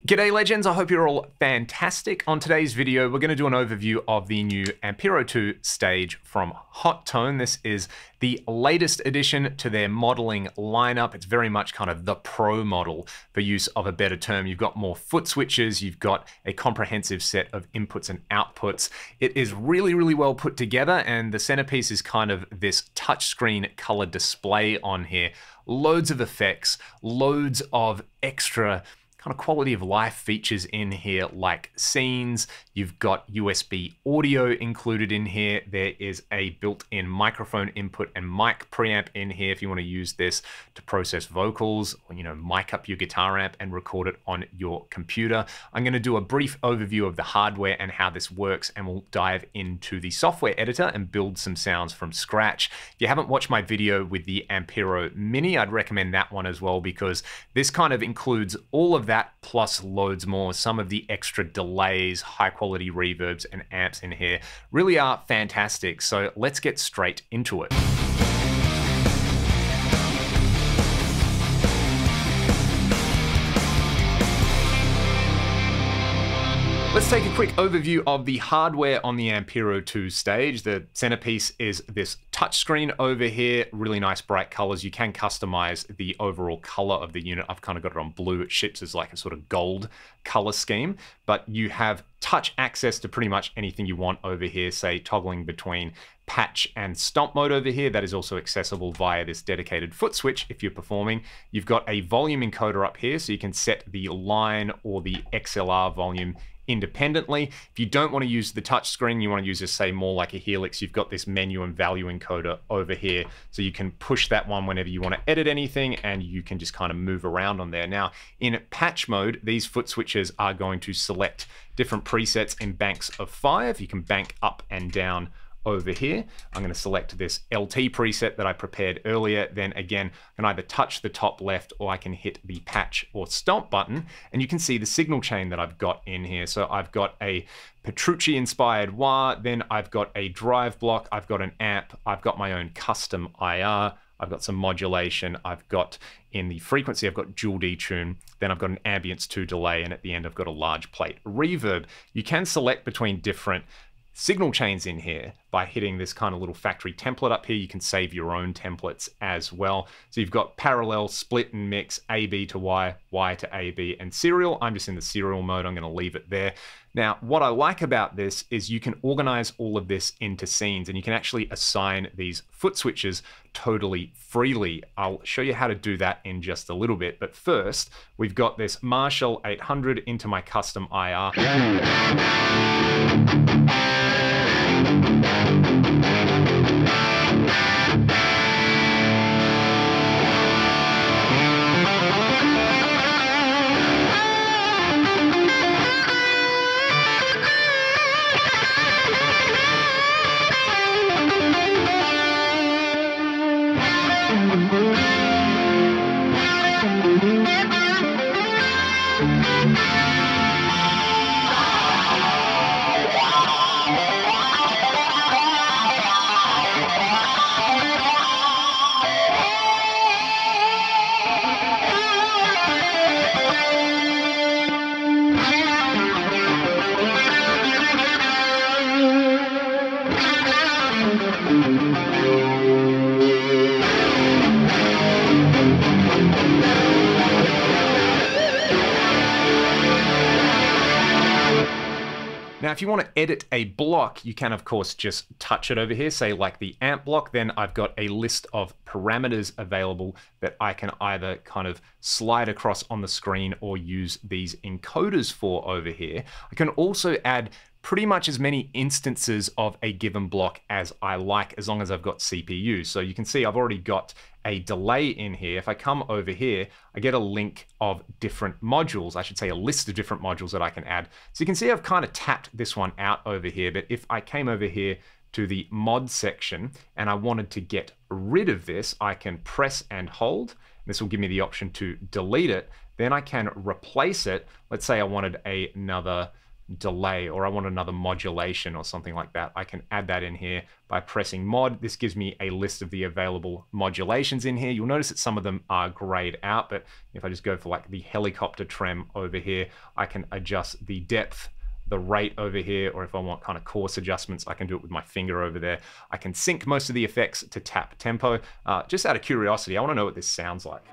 G'day legends, I hope you're all fantastic. On today's video, we're going to do an overview of the new Ampero 2 stage from HoTone. This is the latest addition to their modeling lineup. It's very much kind of the pro model, for use of a better term. You've got more foot switches, you've got a comprehensive set of inputs and outputs. It is really, really well put together, and the centerpiece is kind of this touchscreen color display on here. Loads of effects, loads of extra kind of quality of life features in here, like scenes. You've got USB audio included in here. There is a built-in microphone input and mic preamp in here if you want to use this to process vocals, or, mic up your guitar amp and record it on your computer. I'm going to do a brief overview of the hardware and how this works, and we'll dive into the software editor and build some sounds from scratch. If you haven't watched my video with the Ampero Mini, I'd recommend that one as well, because this kind of includes all of that plus loads more. Some of the extra delays, high quality reverbs and amps in here really are fantastic. So let's get straight into it. Let's take a quick overview of the hardware on the Ampero 2 stage. The centerpiece is this touchscreen over here, really nice bright colors. You can customize the overall color of the unit. I've kind of got it on blue. It ships as like a sort of gold color scheme, but you have touch access to pretty much anything you want over here, say toggling between patch and stomp mode over here. That is also accessible via this dedicated foot switch if you're performing. You've got a volume encoder up here, so you can set the line or the XLR volume independently. If you don't want to use the touch screen, you want to use this, say, more like a Helix, you've got this menu and value encoder over here. So you can push that one whenever you want to edit anything, and you can just kind of move around on there. Now, in patch mode, these foot switches are going to select different presets in banks of 5. You can bank up and down over here. I'm going to select this LT preset that I prepared earlier. Then again, I can either touch the top left or I can hit the patch or stomp button, and you can see the signal chain that I've got in here. So I've got a Petrucci inspired wah, then I've got a drive block, I've got an amp, I've got my own custom IR, I've got some modulation, I've got in the frequency, I've got dual detune, then I've got an Ambience Delay, and at the end I've got a large plate reverb. You can select between different signal chains in here by hitting this kind of little factory template up here. You can save your own templates as well. So you've got parallel, split and mix, AB to Y, Y to AB, and serial. I'm just in the serial mode. I'm going to leave it there. Now, what I like about this is you can organize all of this into scenes, and you can actually assign these foot switches totally freely. I'll show you how to do that in just a little bit. But first, we've got this Marshall 800 into my custom IR. Now, if you want to edit a block, you can, of course, just touch it over here, say like the amp block. Then I've got a list of parameters available that I can either kind of slide across on the screen or use these encoders for over here. I can also add pretty much as many instances of a given block as I like, as long as I've got CPU. So you can see I've already got a delay in here. If I come over here, I get a link of different modules, I should say a list of different modules that I can add. So you can see I've kind of tapped this one out over here, but if I came over here to the mod section and I wanted to get rid of this, I can press and hold. This will give me the option to delete it. Then I can replace it. Let's say I wanted another delay, or I want another modulation or something like that, I can add that in here by pressing mod. This gives me a list of the available modulations in here. You'll notice that some of them are grayed out, but if I just go for like the helicopter trem over here, I can adjust the depth, the rate over here, or if I want kind of coarse adjustments, I can do it with my finger over there. I can sync most of the effects to tap tempo. Just out of curiosity, I want to know what this sounds like.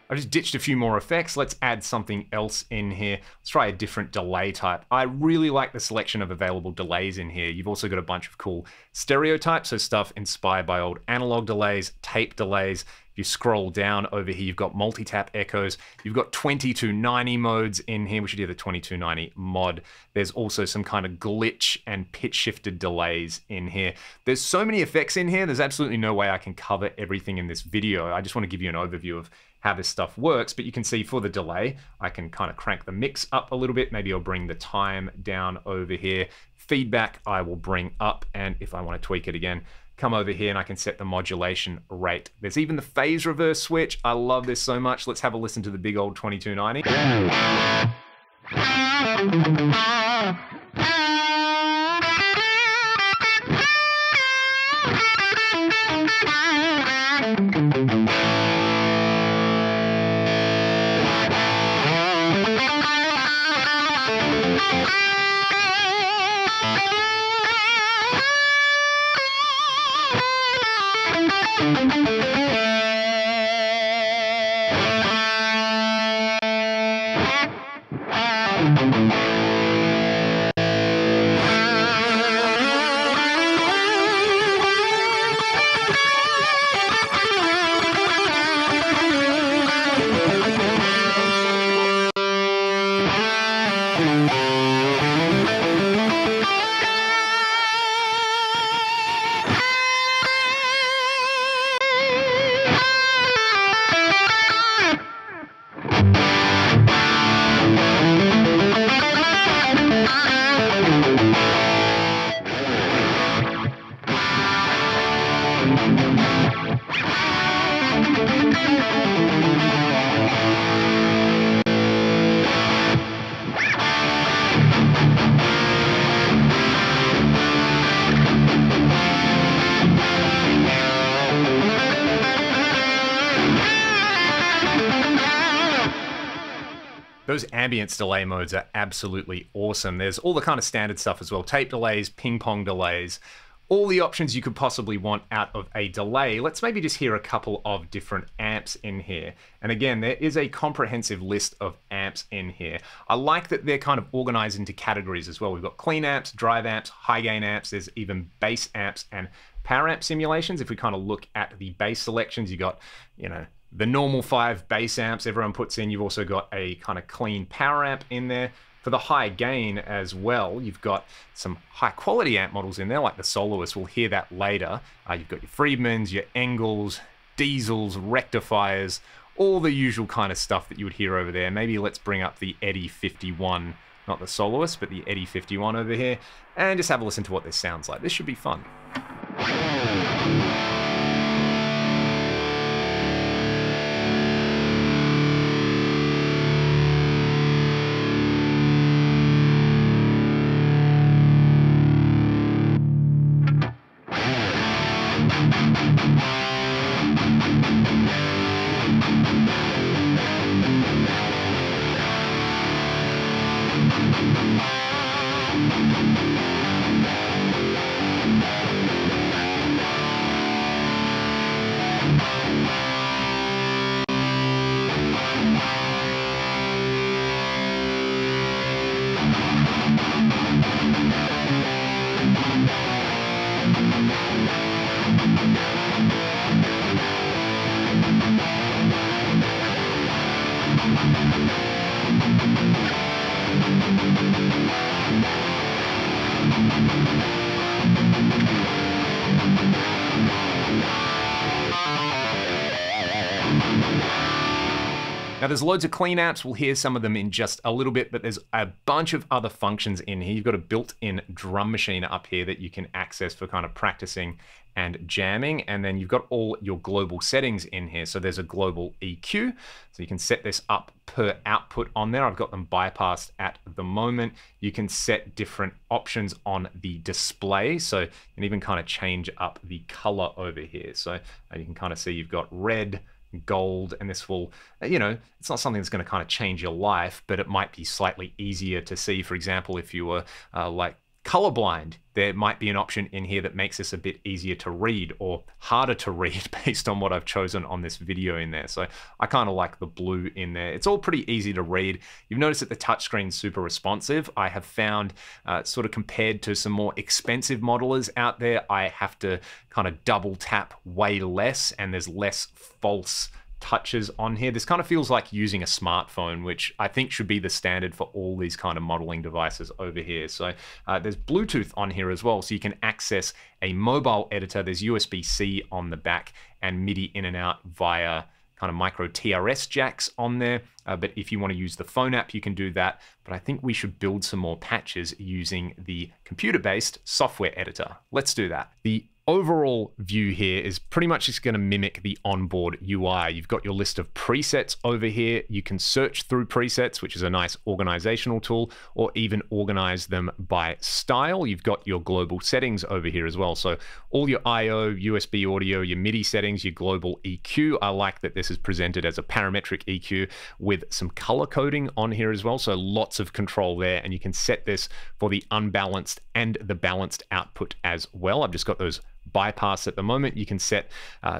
I just ditched a few more effects. Let's add something else in here. Let's try a different delay type. I really like the selection of available delays in here. You've also got a bunch of cool stereotypes, so stuff inspired by old analog delays, tape delays. If you scroll down over here, you've got multi-tap echoes. You've got 2290 modes in here. We should do the 2290 mod. There's also some kind of glitch and pitch shifted delays in here. There's so many effects in here. There's absolutely no way I can cover everything in this video. I just want to give you an overview of how this stuff works, but you can see for the delay, I can kind of crank the mix up a little bit. Maybe I'll bring the time down over here. Feedback, I will bring up, and if I want to tweak it again, come over here and I can set the modulation rate. There's even the phase reverse switch. I love this so much. Let's have a listen to the big old 2290. Those ambience delay modes are absolutely awesome. There's all the kind of standard stuff as well. Tape delays, ping pong delays, all the options you could possibly want out of a delay. Let's maybe just hear a couple of different amps in here. And again, there is a comprehensive list of amps in here. I like that they're kind of organized into categories as well. We've got clean amps, drive amps, high gain amps. There's even bass amps and power amp simulations. If we kind of look at the bass selections, you got, you know, the normal 5 bass amps everyone puts in. You've also got a kind of clean power amp in there. For the high gain as well, you've got some high quality amp models in there, like the Soloist. We'll hear that later. You've got your Friedmans, your Engels, Diesels, rectifiers, all the usual kind of stuff that you would hear over there. Maybe let's bring up the Eddy 51, not the Soloist, but the Eddy 51 over here, and just have a listen to what this sounds like. This should be fun. Now there's loads of clean apps. We'll hear some of them in just a little bit, but there's a bunch of other functions in here. You've got a built-in drum machine up here that you can access for kind of practicing and jamming, and then you've got all your global settings in here. So there's a global EQ, so you can set this up per output on there. I've got them bypassed at the moment. You can set different options on the display, so you can even kind of change up the color over here. So you can kind of see you've got red, gold, and this will, you know, it's not something that's going to kind of change your life, but it might be slightly easier to see. For example, if you were like colorblind, there might be an option in here that makes this a bit easier to read or harder to read based on what I've chosen on this video in there. So I kind of like the blue in there. It's all pretty easy to read. You've noticed that the touchscreen's super responsive. I have found sort of compared to some more expensive modelers out there, I have to kind of double tap way less, and there's less false touches on here. This kind of feels like using a smartphone, which I think should be the standard for all these kind of modeling devices over here. So there's Bluetooth on here as well, so you can access a mobile editor. There's USB-C on the back and MIDI in and out via kind of micro TRS jacks on there. But if you want to use the phone app, you can do that. But I think we should build some more patches using the computer-based software editor. Let's do that. The overall view here is pretty much just going to mimic the onboard UI. You've got your list of presets over here. You can search through presets, which is a nice organizational tool, or even organize them by style. You've got your global settings over here as well. So all your I/O, USB audio, your MIDI settings, your global EQ. I like that this is presented as a parametric EQ with some color coding on here as well. So lots of control there, and you can set this for the unbalanced and the balanced output as well. I've just got those bypass at the moment. You can set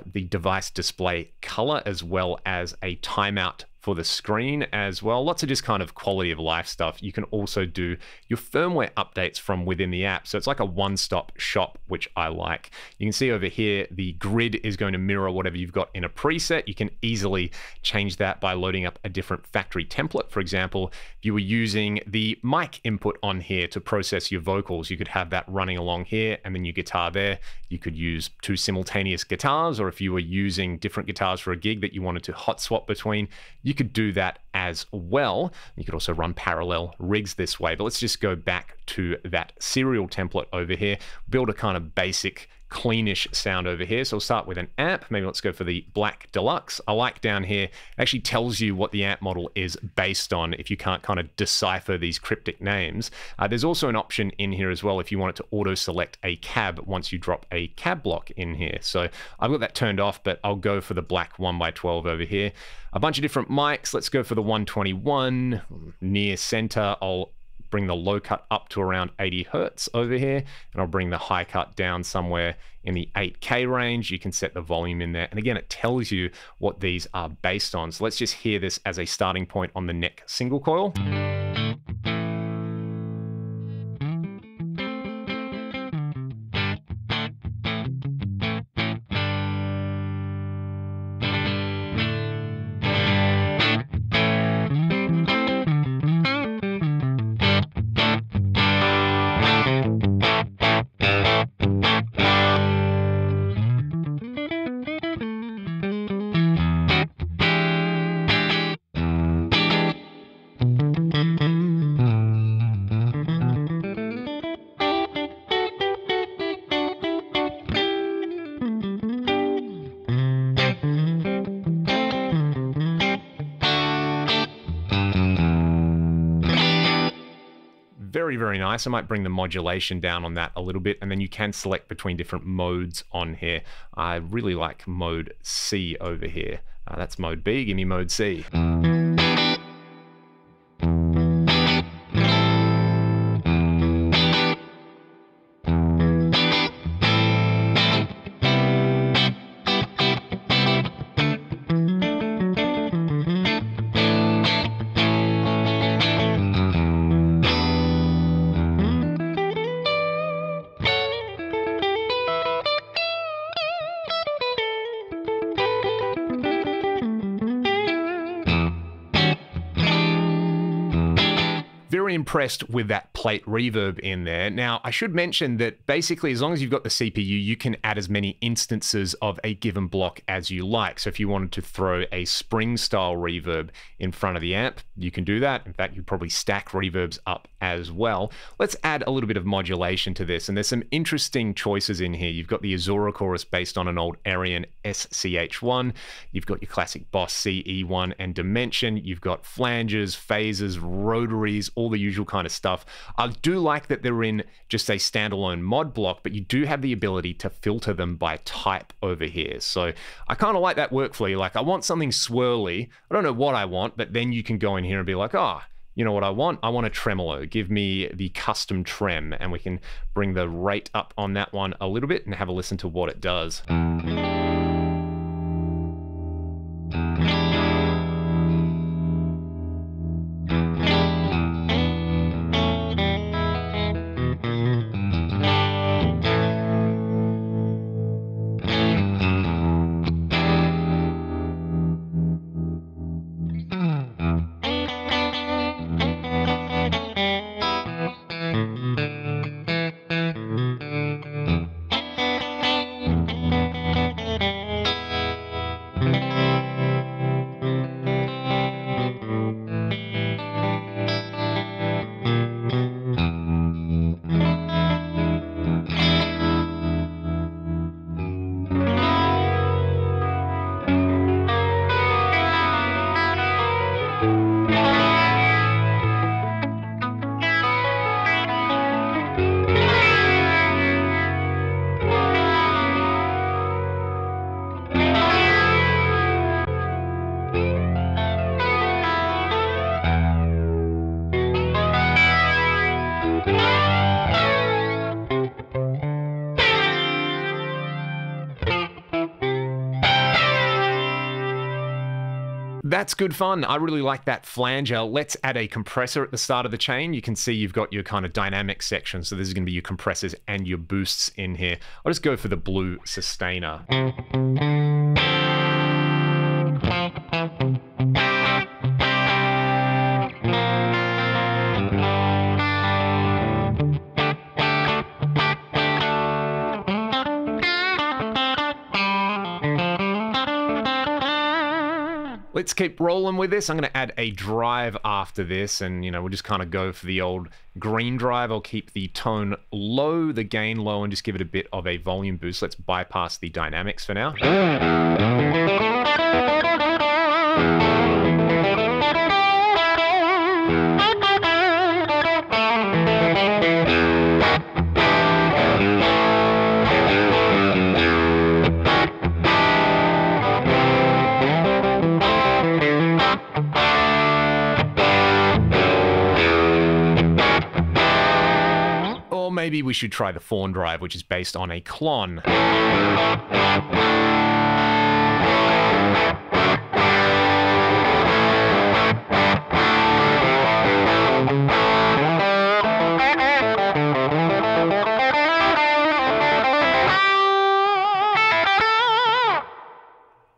the device display color as well as a timeout for the screen as well. Lots of just kind of quality of life stuff. You can also do your firmware updates from within the app. So it's like a one-stop shop, which I like. You can see over here, the grid is going to mirror whatever you've got in a preset. You can easily change that by loading up a different factory template. For example, if you were using the mic input on here to process your vocals, you could have that running along here and then your guitar there. You could use two simultaneous guitars, or if you were using different guitars for a gig that you wanted to hot swap between, you could do that as well. You could also run parallel rigs this way, but let's just go back to that serial template over here, build a kind of basic cleanish sound over here. So we'll start with an amp. Maybe let's go for the Black Deluxe. I like down here, it actually tells you what the amp model is based on if you can't kind of decipher these cryptic names. There's also an option in here as well if you want it to auto select a cab once you drop a cab block in here. So I've got that turned off, but I'll go for the black 1x12 over here. A bunch of different mics. Let's go for the 121 near center. I'll bring the low cut up to around 80 Hertz over here, and I'll bring the high cut down somewhere in the 8K range. You can set the volume in there. And again, it tells you what these are based on. So let's just hear this as a starting point on the neck single coil. Very nice. I might bring the modulation down on that a little bit, and then you can select between different modes on here. I really like mode C over here. That's mode B. Give me mode C. Very impressed with that plate reverb in there. Now, I should mention that basically, as long as you've got the CPU, you can add as many instances of a given block as you like. So if you wanted to throw a spring style reverb in front of the amp, you can do that. In fact, you'd probably stack reverbs up as well. Let's add a little bit of modulation to this. And there's some interesting choices in here. You've got the Azura chorus based on an old Arian SCH1. You've got your classic Boss CE1 and Dimension. You've got flanges, phases, rotaries, all the usual kind of stuff. I do like that they're in just a standalone mod block, but you do have the ability to filter them by type over here. So I kind of like that workflow. You're like, I want something swirly. I don't know what I want, but then you can go in here and be like, oh, you know what I want? I want a tremolo. Give me the custom trem, and we can bring the rate up on that one a little bit and have a listen to what it does. That's good fun. I really like that flanger. Let's add a compressor at the start of the chain. You can see you've got your kind of dynamic section. So this is going to be your compressors and your boosts in here. I'll just go for the blue sustainer. Let's keep rolling with this. I'm going to add a drive after this, and we'll just kind of go for the old green drive. I'll keep the tone low, the gain low, and just give it a bit of a volume boost. Let's bypass the dynamics for now. Maybe we should try the Fawn drive, which is based on a clon.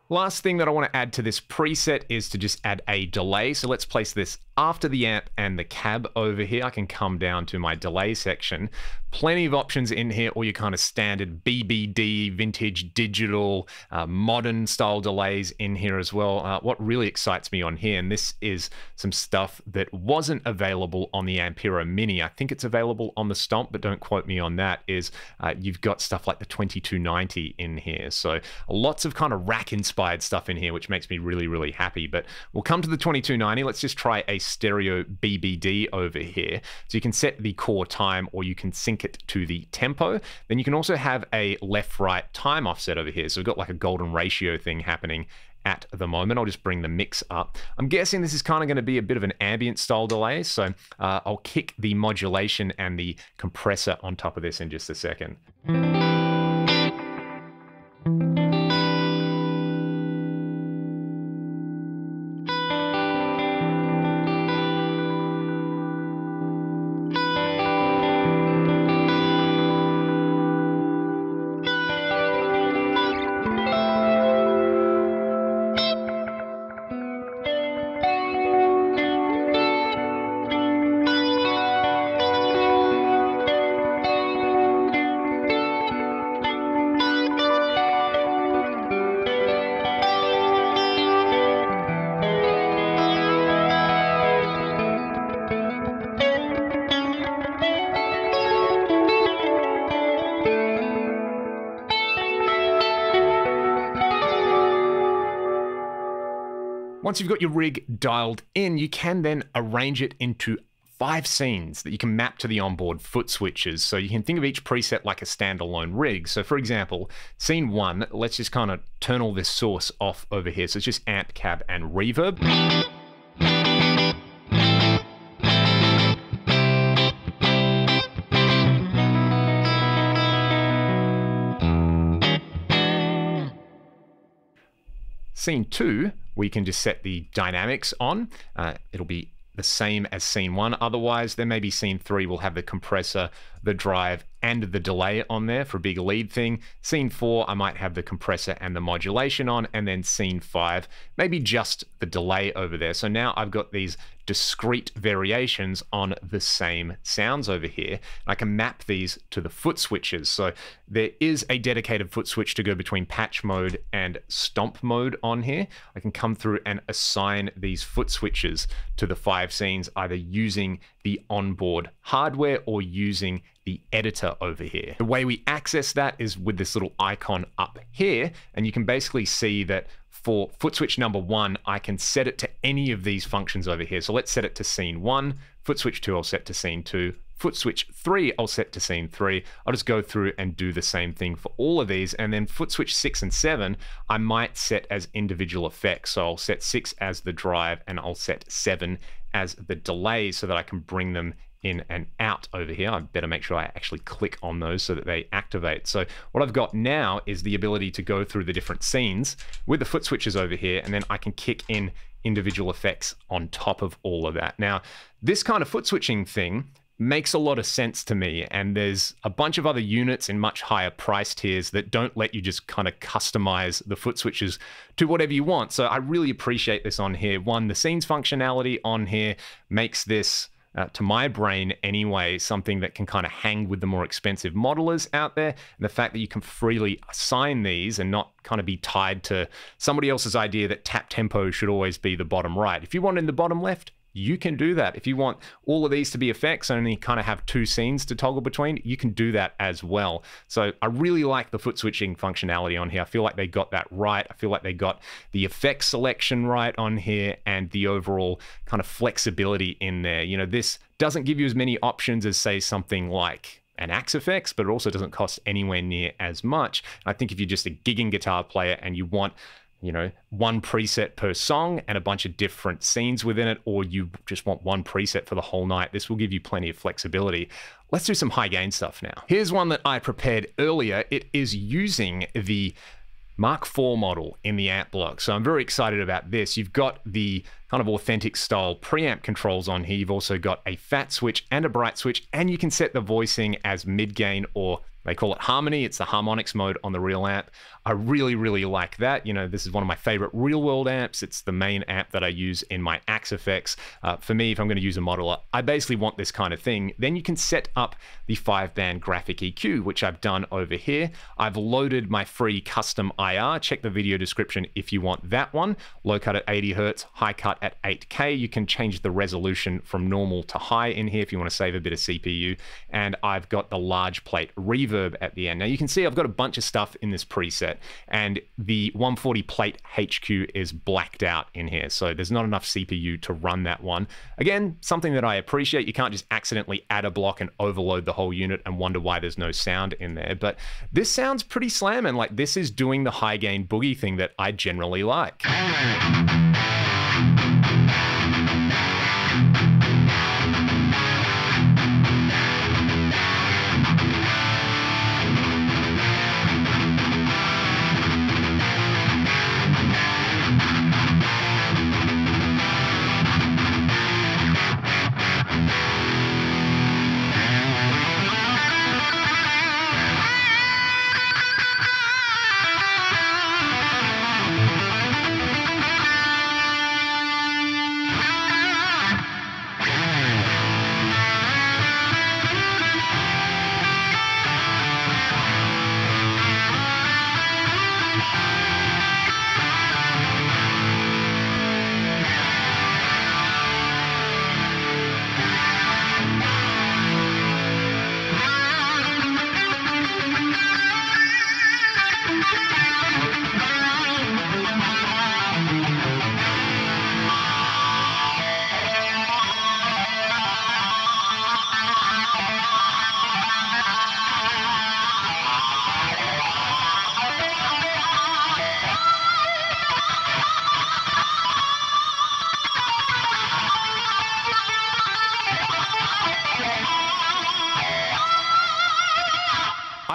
Last thing that I want to add to this preset is to just add a delay. So let's place this after the amp and the cab over here. I can come down to my delay section. Plenty of options in here, all your kind of standard BBD, vintage, digital, modern style delays in here as well. What really excites me on here, and this is some stuff that wasn't available on the Ampero Mini. I think it's available on the Stomp, but don't quote me on that, is you've got stuff like the 2290 in here. So lots of kind of rack-inspired stuff in here, which makes me really, really happy. But we'll come to the 2290. Let's just try a stereo BBD over here. So you can set the core time, or you can sync it to the tempo. Then you can also have a left-right time offset over here. So we've got like a golden ratio thing happening at the moment. I'll just bring the mix up. I'm guessing this is kind of going to be a bit of an ambient style delay. So I'll kick the modulation and the compressor on top of this in just a second. Once you've got your rig dialed in, you can then arrange it into 5 scenes that you can map to the onboard foot switches. So you can think of each preset like a standalone rig. So for example, scene 1, let's just kind of turn all this source off over here. So it's just amp, cab, and reverb. Scene 2, we can just set the dynamics on. It'll be the same as scene 1. Otherwise, there may be scene 3 will have the compressor, the drive, and the delay on there for a big lead thing. Scene 4, I might have the compressor and the modulation on, and then scene 5, maybe just the delay over there. So now I've got these discrete variations on the same sounds over here. I can map these to the foot switches. So there is a dedicated foot switch to go between patch mode and stomp mode on here. I can come through and assign these foot switches to the 5 scenes, either using the onboard hardware or using the editor over here. The way we access that is with this little icon up here, and you can basically see that for foot switch number 1, I can set it to any of these functions over here. So let's set it to scene 1, foot switch 2, I'll set to scene 2, foot switch 3, I'll set to scene 3. I'll just go through and do the same thing for all of these. And then foot switch 6 and 7, I might set as individual effects. So I'll set 6 as the drive and I'll set 7 as the delay so that I can bring them in and out over here. I better make sure I actually click on those so that they activate. So what I've got now is the ability to go through the different scenes with the foot switches over here, and then I can kick in individual effects on top of all of that. Now, this kind of foot switching thing makes a lot of sense to me, and there's a bunch of other units in much higher price tiers that don't let you just kind of customize the foot switches to whatever you want. So I really appreciate this on here. One, the scenes functionality on here makes this to my brain anyway, something that can kind of hang with the more expensive modelers out there. And the fact that you can freely assign these and not kind of be tied to somebody else's idea that tap tempo should always be the bottom right. If you want in the bottom left, you can do that. If you want all of these to be effects, only kind of have 2 scenes to toggle between, you can do that as well. So I really like the foot switching functionality on here. I feel like they got that right. I feel like they got the effect selection right on here and the overall kind of flexibility in there. You know, this doesn't give you as many options as, say, something like an Axe Effects, but it also doesn't cost anywhere near as much. I think if you're just a gigging guitar player and you want, you know, 1 preset per song and a bunch of different scenes within it, or you just want 1 preset for the whole night, this will give you plenty of flexibility. Let's do some high gain stuff now. Here's one that I prepared earlier. It is using the Mark IV model in the amp block. So I'm very excited about this. You've got the kind of authentic style preamp controls on here. You've also got a fat switch and a bright switch, and you can set the voicing as mid gain, or they call it harmony. It's the harmonics mode on the real amp. I really, really like that. You know, this is one of my favorite real world amps. It's the main amp that I use in my Axe Effects. For me, if I'm going to use a modeler, I basically want this kind of thing. Then you can set up the 5-band graphic EQ, which I've done over here. I've loaded my free custom IR. Check the video description if you want that one. Low cut at 80 Hertz, high cut at 8K. You can change the resolution from normal to high in here if you want to save a bit of CPU. And I've got the large plate reverb at the end. Now you can see I've got a bunch of stuff in this preset, and the 140 plate HQ is blacked out in here, so there's not enough CPU to run that one. Again, something that I appreciate. You can't just accidentally add a block and overload the whole unit and wonder why there's no sound in there, but this sounds pretty slamming. Like, this is doing the high gain boogie thing that I generally like.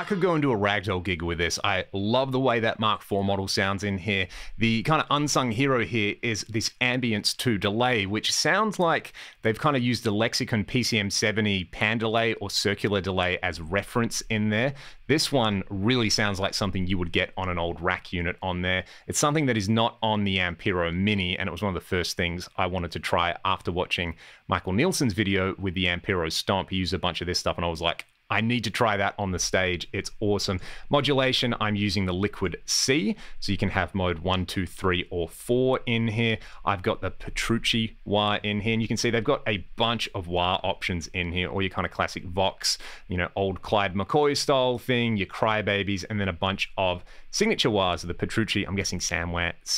could go and do a ragdoll gig with this. I love the way that Mark IV model sounds in here. The kind of unsung hero here is this Ambience 2 delay, which sounds like they've kind of used the Lexicon PCM70 pan delay or circular delay as reference in there. This one really sounds like something you would get on an old rack unit on there. It's something that is not on the Ampero Mini, and it was one of the first things I wanted to try after watching Michael Nielsen's video with the Ampero Stomp. He used a bunch of this stuff, and I was like, I need to try that on the stage. It's awesome. Modulation, I'm using the Liquid C, so you can have mode 1, 2, 3, or 4 in here. I've got the Petrucci wah in here, and you can see they've got a bunch of wah options in here, all your kind of classic Vox, you know, old Clyde McCoy style thing, your Crybabies, and then a bunch of signature wahs. The Petrucci, I'm guessing Sandwah. It's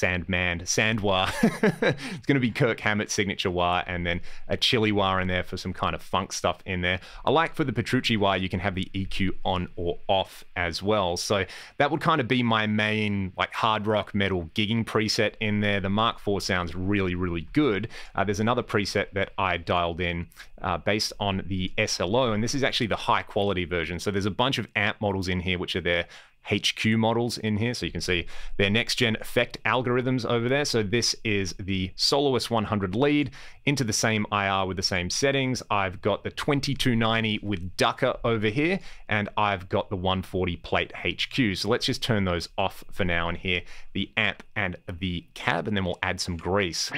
going to be Kirk Hammett's signature wah, and then a chili wah in there for some kind of funk stuff in there. I like for the Petrucci wah, you can have the EQ on or off as well. So that would kind of be my main like hard rock metal gigging preset in there. The Mark IV sounds really, really good. There's another preset that I dialed in based on the SLO, and this is actually the high quality version. So there's a bunch of amp models in here, which are their HQ models in here. So you can see their next gen effect algorithms over there. So this is the Soloist 100 lead into the same IR with the same settings. I've got the 2290 with Ducker over here, and I've got the 140 plate HQ. So let's just turn those off for now and hear the amp and the cab, and then we'll add some grease.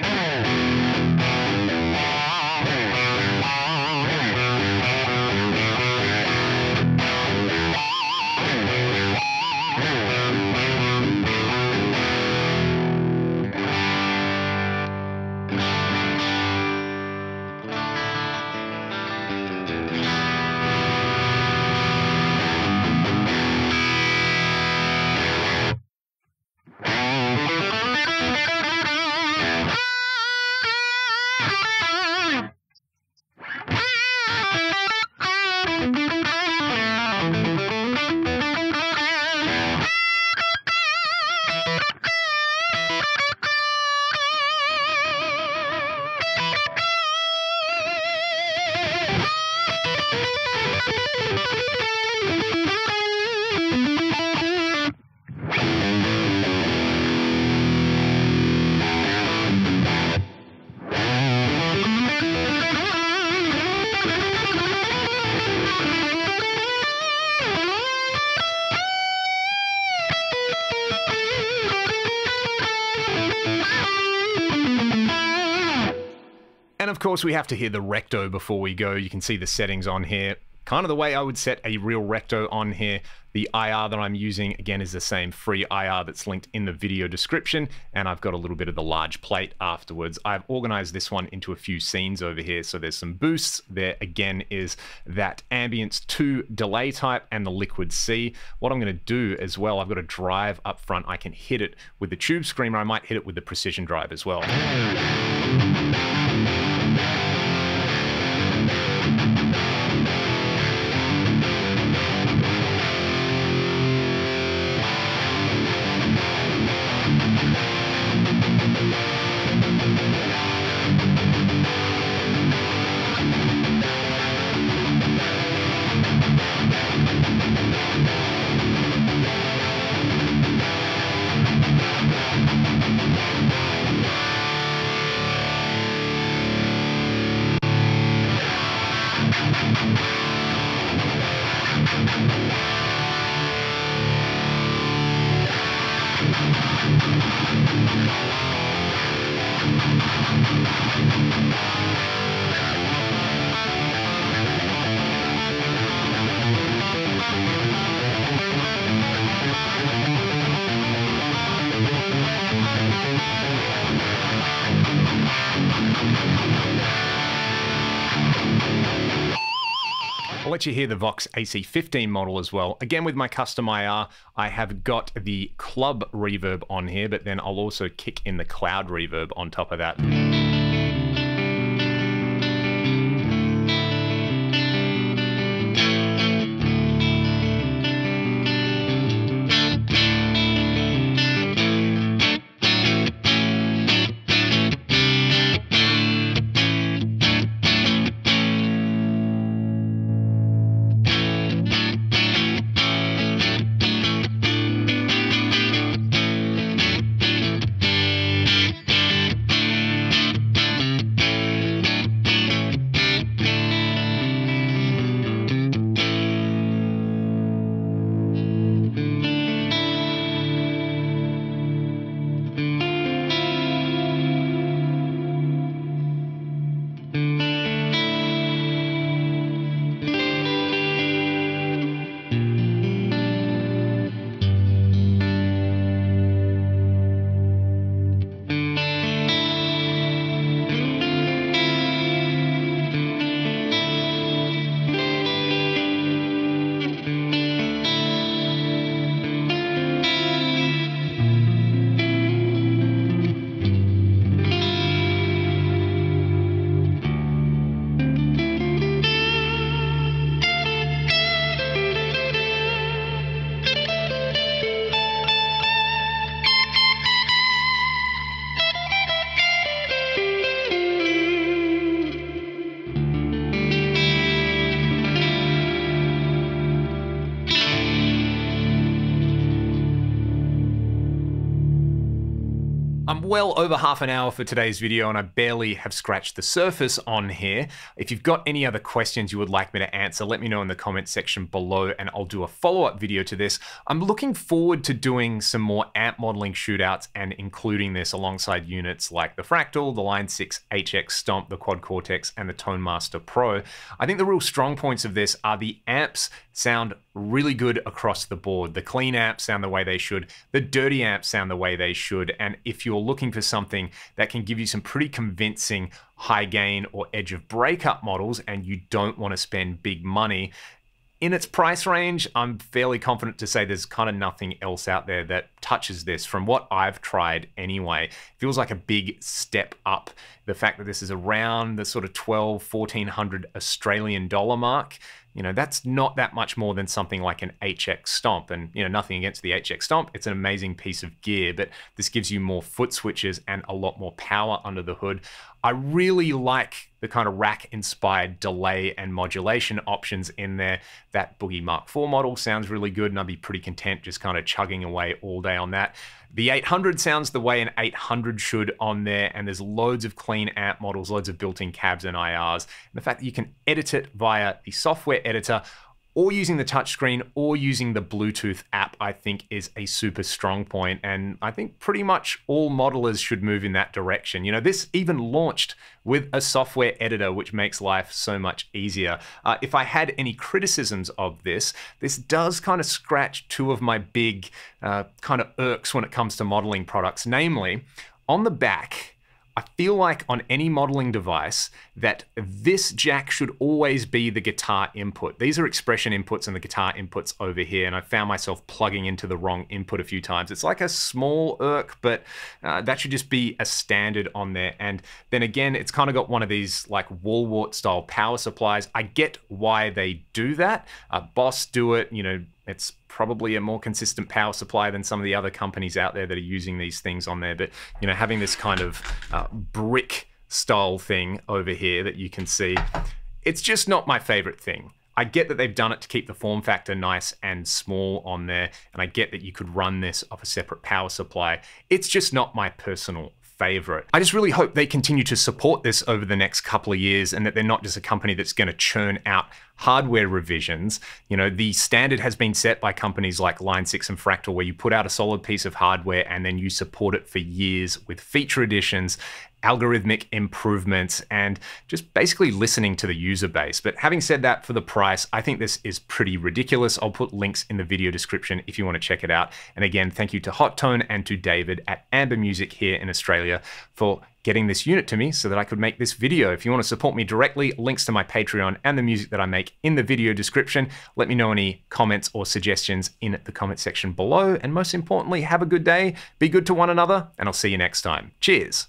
And of course, we have to hear the Recto before we go. You can see the settings on here. Kind of the way I would set a real Recto on here. The IR that I'm using, again, is the same free IR that's linked in the video description, and I've got a little bit of the large plate afterwards. I've organized this one into a few scenes over here, so there's some boosts. There, again, is that Ambience 2 delay type and the Liquid C. What I'm going to do as well, I've got a drive up front. I can hit it with the Tube Screamer. I might hit it with the Precision Drive as well. I'll let you hear the Vox AC15 model as well. Again, with my custom IR, I have got the club reverb on here, but then I'll also kick in the cloud reverb on top of that. I'm well over half an hour for today's video and I barely have scratched the surface on here. If you've got any other questions you would like me to answer, let me know in the comment section below and I'll do a follow-up video to this. I'm looking forward to doing some more amp modeling shootouts and including this alongside units like the Fractal, the Line 6 HX Stomp, the Quad Cortex, and the Tone Master Pro. I think the real strong points of this are the amps sound really good across the board. The clean amps sound the way they should, the dirty amps sound the way they should, and if you're looking for something that can give you some pretty convincing high gain or edge of breakup models and you don't want to spend big money, in its price range, I'm fairly confident to say there's kind of nothing else out there that touches this from what I've tried anyway. It feels like a big step up. The fact that this is around the sort of 1,200–1,400 Australian dollar mark, you know, that's not that much more than something like an HX Stomp. And, you know, nothing against the HX Stomp. It's an amazing piece of gear, but this gives you more foot switches and a lot more power under the hood. I really like the kind of rack-inspired delay and modulation options in there. That Boogie Mark IV model sounds really good, and I'd be pretty content just kind of chugging away all day on that. The 800 sounds the way an 800 should on there, and there's loads of clean amp models, loads of built-in cabs and IRs. And the fact that you can edit it via the software editor or using the touchscreen or using the Bluetooth app, I think is a super strong point. And I think pretty much all modelers should move in that direction. You know, this even launched with a software editor, which makes life so much easier. If I had any criticisms of this, this does kind of scratch two of my big kind of irks when it comes to modeling products. Namely, on the back, I feel like on any modeling device that this jack should always be the guitar input. These are expression inputs and the guitar inputs over here, and I found myself plugging into the wrong input a few times. It's like a small irk, but that should just be a standard on there. And then again, it's kind of got one of these like wall-wart style power supplies. I get why they do that. Boss do it, you know, it's probably a more consistent power supply than some of the other companies out there that are using these things on there. But, you know, having this kind of brick style thing over here that you can see, it's just not my favorite thing. I get that they've done it to keep the form factor nice and small on there, and I get that you could run this off a separate power supply. It's just not my personal favorite. I just really hope they continue to support this over the next couple of years and that they're not just a company that's going to churn out hardware revisions. You know, the standard has been set by companies like Line 6 and Fractal, where you put out a solid piece of hardware and then you support it for years with feature additions, algorithmic improvements, and just basically listening to the user base. But having said that, for the price, I think this is pretty ridiculous. I'll put links in the video description if you want to check it out. And again, thank you to HoTone and to David at Amber Music here in Australia for getting this unit to me so that I could make this video. If you want to support me directly, links to my Patreon and the music that I make in the video description. Let me know any comments or suggestions in the comment section below. And most importantly, have a good day, be good to one another, and I'll see you next time. Cheers.